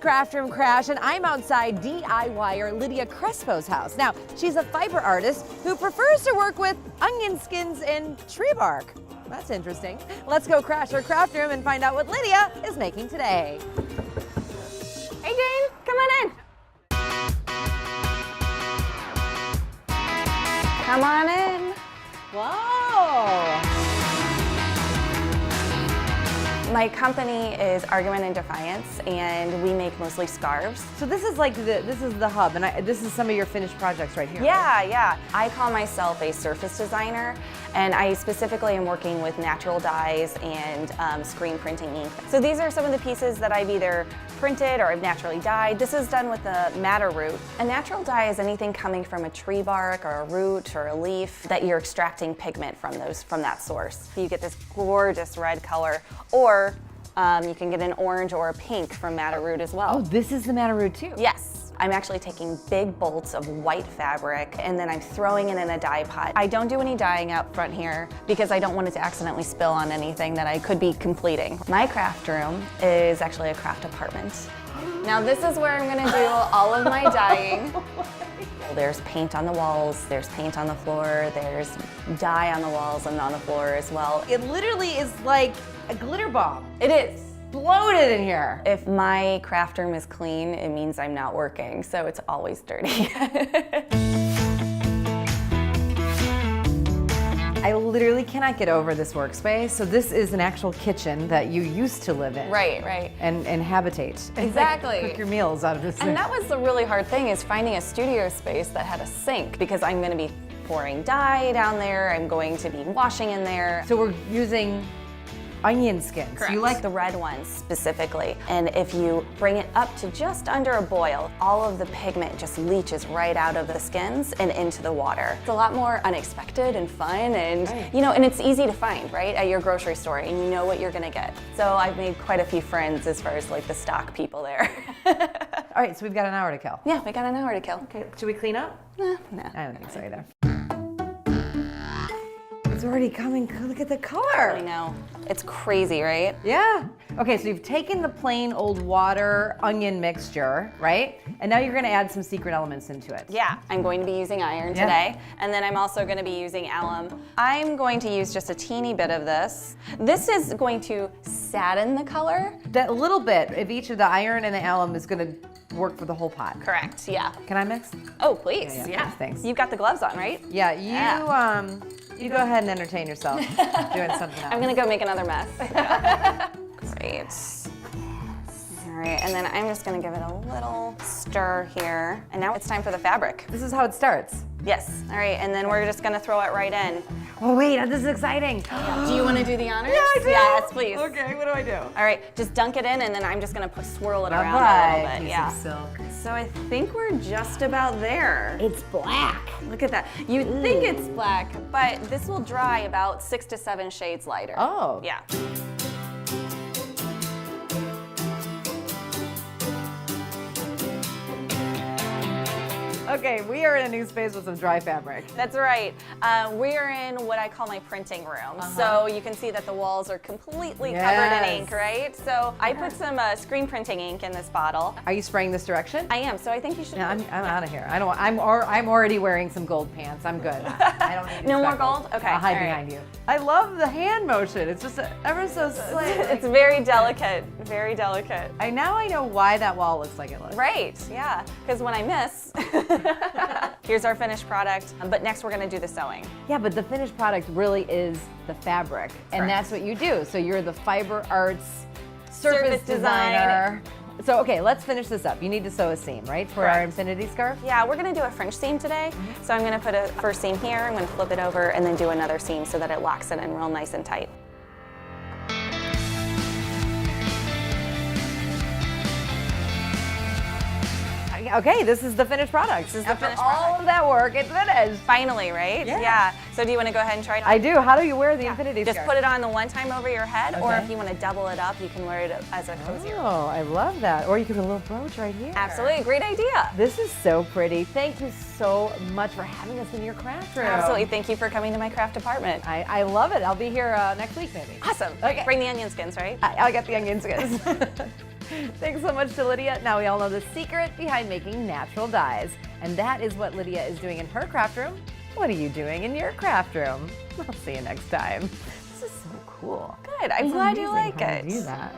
Craft Room Crash, and I'm outside DIYer Lydia Crespo's house. Now, she's a fiber artist who prefers to work with onion skins and tree bark. That's interesting. Let's go crash her craft room and find out what Lydia is making today. Hey Jane, come on in. Come on in. Whoa! My company is Argument and Defiance, and we make mostly scarves. So this is like this is the hub, and this is some of your finished projects right here. Yeah, right? yeah. I call myself a surface designer, and I specifically am working with natural dyes and screen printing ink. So these are some of the pieces that I've either printed or I've naturally dyed. This is done with the madder root. A natural dye is anything coming from a tree bark or a root or a leaf that you're extracting pigment from that source. So you get this gorgeous red color, or you can get an orange or a pink from madder root as well. Oh, this is the madder root too? Yes. I'm actually taking big bolts of white fabric and then I'm throwing it in a dye pot. I don't do any dyeing out front here because I don't want it to accidentally spill on anything that I could be completing. My craft room is actually a craft apartment. Now this is where I'm gonna do all of my dyeing. There's paint on the walls, there's paint on the floor, there's dye on the walls and on the floor as well. It literally is like a glitter bomb. It is. Bloated in here. If my craft room is clean, it means I'm not working, so it's always dirty. I literally cannot get over this workspace. So this is an actual kitchen that you used to live in. Right, right. And habitate. Exactly. Cook your meals out of this thing. And that was the really hard thing, is finding a studio space that had a sink, because I'm gonna be pouring dye down there, I'm going to be washing in there. So we're using onion skins. Correct. You like the red ones specifically. And if you bring it up to just under a boil, all of the pigment just leaches right out of the skins and into the water. It's a lot more unexpected and fun, and right. you know, and it's easy to find, right, at your grocery store, and you know what you're gonna get. So I've made quite a few friends as far as like the stock people there. All right, so we've got an hour to kill. Yeah, we got an hour to kill. Okay, should we clean up? No. I don't think so either. It's already coming. Look at the color. I know. It's crazy, right? Yeah. Okay, so you've taken the plain old water onion mixture, right? And now you're gonna add some secret elements into it. Yeah, I'm going to be using iron Yeah. today, and then I'm also going to be using alum. I'm going to use just a teeny bit of this. This is going to sadden the color. That little bit of each of the iron and the alum is gonna work for the whole pot. Correct, yeah. Can I mix? Oh, please, Yeah, yeah. thanks. You've got the gloves on, right? Yeah, Yeah. you go ahead and entertain yourself doing something else. I'm going to go make another mess. Great. All right, and then I'm just going to give it a little stir here. And now it's time for the fabric. This is how it starts. Yes, all right, and then we're just going to throw it right in. Oh wait, this is exciting. Do you want to do the honors? Yeah, I do. Yes, please. Okay, what do I do? All right, just dunk it in, and then I'm just gonna swirl it around Bye-bye, a little bit. piece Yeah. of silk. So I think we're just about there. It's black. Look at that. You think it's black, but this will dry about 6 to 7 shades lighter. Oh. Yeah. Okay, we are in a new space with some dry fabric. That's right. We're in what I call my printing room. So you can see that the walls are completely covered in ink, right? So I put some screen printing ink in this bottle. Are you spraying this direction? I am, so I think you should. No, I'm out of here. I don't. I'm already wearing some gold pants. I'm good. I don't need No more speckles. gold? Okay, I'll hide all right. behind you. I love the hand motion. It's just ever so slick. It's very delicate, very delicate. Now I know why that wall looks like it looks. Right, yeah, because when I miss, here's our finished product, but next we're gonna do the sewing. Yeah, but the finished product really is the fabric, and Correct. that's what you do. So you're the fiber arts surface Surface design. designer. So okay, let's finish this up. You need to sew a seam, right, for our Correct. infinity scarf? Yeah, we're gonna do a French seam today. So I'm gonna put a first seam here, I'm gonna flip it over, and then do another seam so that it locks it in real nice and tight. Okay, this is the finished product. This is the After finished all product. of that work, it's finished. Finally, right? Yeah. So do you wanna go ahead and try it on? I do. How do you wear the infinity Just scarf? put it on the one time over your head, or Okay. if you wanna double it up, you can wear it as a cozier. Oh, I love that. Or you could put a little brooch right here. Absolutely, great idea. This is so pretty. Thank you so much for having us in your craft room. Absolutely, thank you for coming to my craft department. I love it. I'll be here next week maybe. Awesome. Okay. Bring the onion skins, right? I got the onion skins. Thanks so much to Lydia. Now we all know the secret behind making natural dyes. And that is what Lydia is doing in her craft room. What are you doing in your craft room? I'll see you next time. This is so cool. Good. I'm glad you like How to it. do that.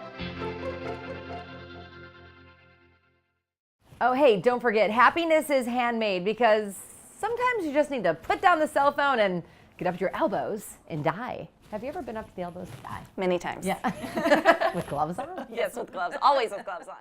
Oh, hey, don't forget, happiness is handmade, because sometimes you just need to put down the cell phone and get up to your elbows and dye. Have you ever been up to the elbows to dye? Many times. Yeah. With gloves on? Yes, with gloves. Always with gloves on.